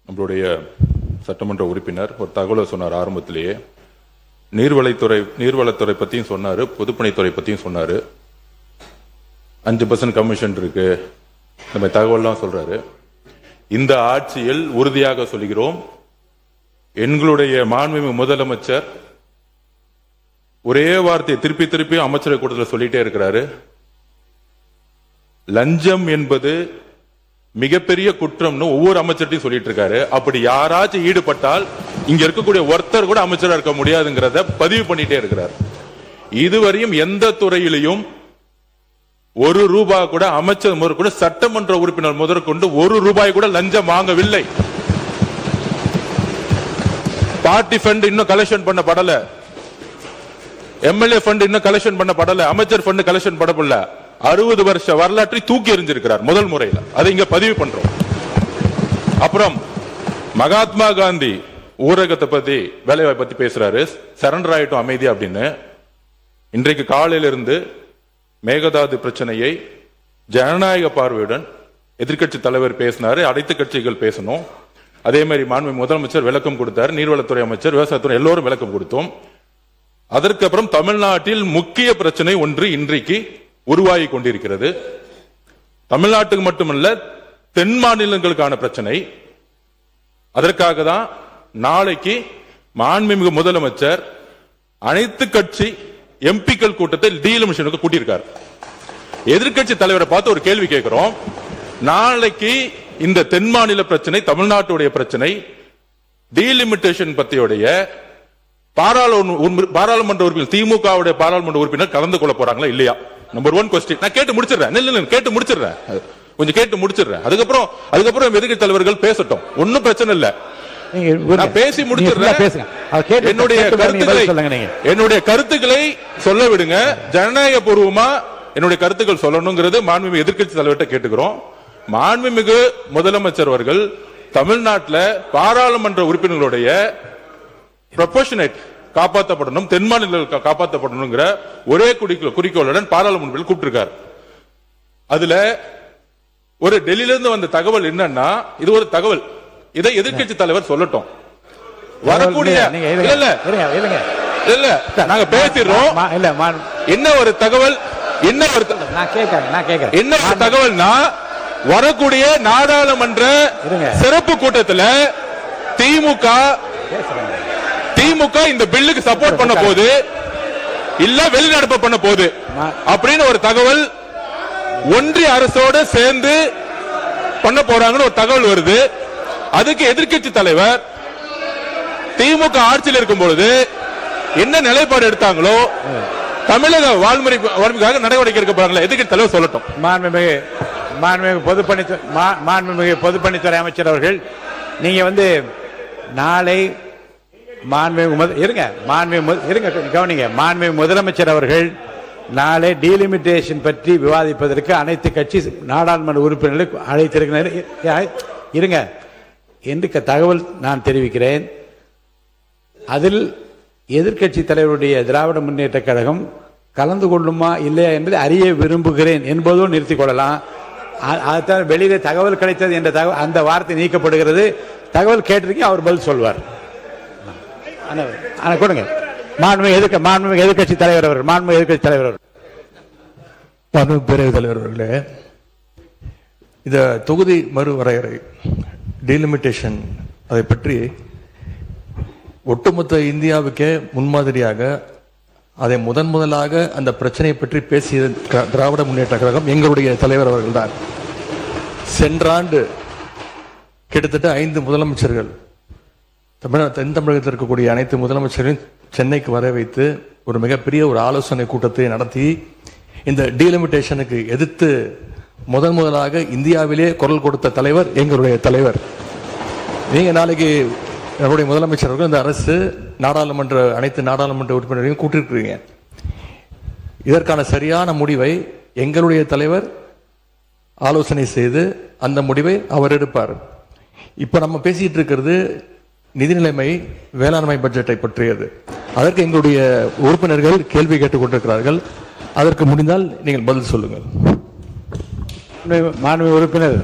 நம்மளுடைய சட்டமன்ற உறுப்பினர் ஒரு தகவலை சொன்னார் ஆரம்பத்திலேயே. நீர்வளத்துறை பத்தியும் சொன்னாரு, பொதுப்பணித்துறை பத்தியும் சொன்னாரு. 5% கமிஷன் இருக்கு, நம்ம தகவல்லாம் சொல்றாரு. இந்த ஆட்சியில் உறுதியாக சொல்கிறோம், எங்களுடைய மாண்புமிகு முதலமைச்சர் ஒரே வார்த்தையை திருப்பி திருப்பி அமைச்சரவை கூட்டத்தில் சொல்லிட்டே இருக்கிறாரு. லஞ்சம் என்பது மிகப்பெரிய குற்றம்னு ஒவ்வொரு அமைச்சர்ட்டையும் சொல்லிட்டு இருக்காரு. அப்படி யாராச்சும் ஈடுபட்டால் இங்க இருக்கக்கூடிய ஒருத்தர் கூட அமைச்சரா இருக்க முடியாதுங்கிறத பதிவு பண்ணிட்டே இருக்கிறார். இதுவரையும் எந்த துறையிலையும் ₹1 கூட அமைச்சர் முதல் கூட சட்டமன்ற உறுப்பினர் முதற்கொண்டு ₹1 கூட லஞ்சம் வாங்கவில்லை. பார்ட்டி ஃபண்ட் இன்னும் கலெக்ஷன் பண்ணப்படல, எம்எல்ஏ ஃபண்ட் இன்னும் கலெக்ஷன் பண்ணப்படல, அமைச்சர் ஃபண்ட் கலெக்ஷன் பண்ணப்படல. 60 வருஷ வரலாற்றை தூக்கி எறிஞ்சிருக்கிறார் முதல் முறையில். அதை இங்க பதிவு பண்றோம். அப்புறம் மகாத்மா காந்தி ஊரகத்தை பத்தி, வேலைவாய்ப்பு பத்தி பேசுறாரு. சரண்டர் ஆயிட்டும் அமைதி அப்படின்னு. இன்றைக்கு காலையில இருந்து மேகதாது பிரச்சனையை ஜனநாயக பார்வையுடன் எதிர்கட்சி தலைவர் பேசினாரு. அனைத்து கட்சிகள் பேசணும். அதே மாதிரி மாண்புமிகு முதலமைச்சர் விளக்கம் கொடுத்தார். நீர்வளத்துறை அமைச்சர், விவசாயத்துறை எல்லோரும் விளக்கம் கொடுத்தோம். அதற்கு அப்புறம் தமிழ்நாட்டில் முக்கிய பிரச்சனை ஒன்று இன்றைக்கு உருவாகி கொண்டிருக்கிறது. தமிழ்நாட்டுக்கு மட்டுமல்ல, தென் மாநிலங்களுக்கான பிரச்சனை. அதற்காக தான் நாளைக்கு மாண்புமிகு முதலமைச்சர் அனைத்து கட்சி எம்பிக்கள் கூட்டத்தை டீலிமிட்டேஷனுக்கு கூட்டியிருக்கார். எதிர்கட்சி தலைவரை பார்த்து ஒரு கேள்வி கேட்கிறோம். நாளைக்கு இந்த தென் மாநில பிரச்சனை, தமிழ்நாட்டுடைய பிரச்சனை, டீலிமிட்டேஷன் பத்தியுடைய பாராளுமன்ற உறுப்பினர், திமுகவுடைய பாராளுமன்ற உறுப்பினர் கலந்து கொள்ள போறாங்களா இல்லையா? Number 1 question. நான் கேட்டு முடிச்சிடுறேன். கேட்டு முடிச்சிடுறேன். கொஞ்சம் கேட்டு முடிச்சிடுறேன். அதுக்கப்புறம் எதிர்க்கட்சி தலைவர்கள் பேசட்டும். ஒன்னும் பிரச்சனை இல்ல. நான் பேசி முடிச்சிடுறேன். என்னுடைய கருத்துக்களை சொல்ல விடுங்க. ஜனநாயக பூர்வமா என்னுடைய கருத்துக்கள் சொல்லணுங்கிறது மாண்புமிகு எதிர்க்கட்சி தலைவர்கிட்ட கேட்டுக்கிறோம். மாண்புமிகு முதலமைச்சர் அவர்கள் தமிழ்நாட்டில் பாராளுமன்ற உறுப்பினர்களுடைய ப்ரொபோர்ஷனேட் காப்பாற்றப்படணும், தென் மாநிலங்கள் காப்பாற்றப்படணும் ஒரே குறிக்கோளுடன் பாராளுமன்ற கூப்பிட்டிருக்கார். அதுல ஒரு டெல்லியிலிருந்து வந்த தகவல் என்னன்னா, இது ஒரு தகவல், இதை எதிர்க்கட்சி தலைவர் சொல்லட்டும். வரக்கூடிய நாங்க பேசிடுறோம். என்ன ஒரு தகவல், என்ன ஒரு தகவல்னா, வரக்கூடிய நாடாளுமன்ற சிறப்பு கூட்டத்தில் திமுக இந்த பில்லுக்கு சப்போர்ட் பண்ண போது இல்ல வெளிநடப்பு பண்ண போது அப்படின்னு ஒரு தகவல் ஒன்றிய அரசோட சேர்ந்து பண்ண போறாங்கன்னு ஒரு தகவல் வருது. அதுக்கு எதிர்க்கட்சி தலைவர் திமுக ஆட்சியில் இருக்கும் பொழுது என்ன நிலைப்பாடு எடுத்தாங்களோ, தமிழக வாழ்முறைக்காக நடவடிக்கை எடுக்க போறாங்களா, எதிர்க்கட்சி தலைவர் சொல்லட்டும். மாண்புமிகு பொதுப்பணித்துறை அமைச்சர் அவர்கள், நீங்க நாளை மாண்புமிகு முதலமைச்சர் அவர்கள் நாளை டீலிமிட்டேஷன் பற்றி விவாதிப்பதற்கு அனைத்து கட்சி நாடாளுமன்ற உறுப்பினர்களை அழைத்திருக்க என்று தகவல் நான் தெரிவிக்கிறேன். அதில் எதிர்க்கட்சி தலைவருடைய திராவிட முன்னேற்ற கழகம் கலந்து கொள்ளுமா இல்லையா என்பதை அறிய விரும்புகிறேன் என்பதும் நிறுத்திக் கொள்ளலாம். அதுதான் வெளியிலே தகவல் கிடைத்தது என்ற தகவல், அந்த வார்த்தை நீக்கப்படுகிறது. தகவல் கேட்டிருக்கேன், அவர் பதில் சொல்வார். கொடுங்க. மாண்புமிகு எதிர்க்கட்சி தலைவர் அவர், பேரவைத் தலைவர் அவர்களே, இந்த தொகுதி மறுவரையறை டீலிமிட்டேஷன் அதை பற்றி ஒட்டுமொத்த இந்தியாவுக்கே முன்மாதிரியாக அதை முதலாக அந்த பிரச்சனையை பற்றி பேசிய திராவிட முன்னேற்ற கழகம் எங்களுடைய தலைவர் அவர்கள்தான். சென்ற ஆண்டு கிட்டத்தட்ட 5 முதலமைச்சர்கள், தென் தமிழகத்தில் இருக்கக்கூடிய அனைத்து முதலமைச்சர்களையும் சென்னைக்கு வர வைத்து ஒரு மிகப்பெரிய ஒரு ஆலோசனை கூட்டத்தை நடத்தி இந்த டீலிமிட்டேஷனுக்கு எதிர்த்து முதலாக இந்தியாவிலே குரல் கொடுத்த தலைவர் எங்களுடைய தலைவர். நீங்க நாளைக்கு நம்முடைய முதலமைச்சர் அவர்கள் இந்த அரசு அனைத்து நாடாளுமன்ற உறுப்பினரையும் கூட்டிருக்கிறீங்க. இதற்கான சரியான முடிவை எங்களுடைய தலைவர் ஆலோசனை செய்து அந்த முடிவை அவர் எடுப்பார். இப்ப நம்ம பேசிட்டு இருக்கிறது நிதி நிலைமை, வேளாண்மை பட்ஜெட்டை பற்றியது. அதற்கு எங்களுடைய உறுப்பினர்கள் கேள்வி கேட்டுக் கொண்டிருக்கிறார்கள். அதற்கு முடிந்தால் நீங்கள் பதில் சொல்லுங்கள். மாண்புமிகு உறுப்பினர்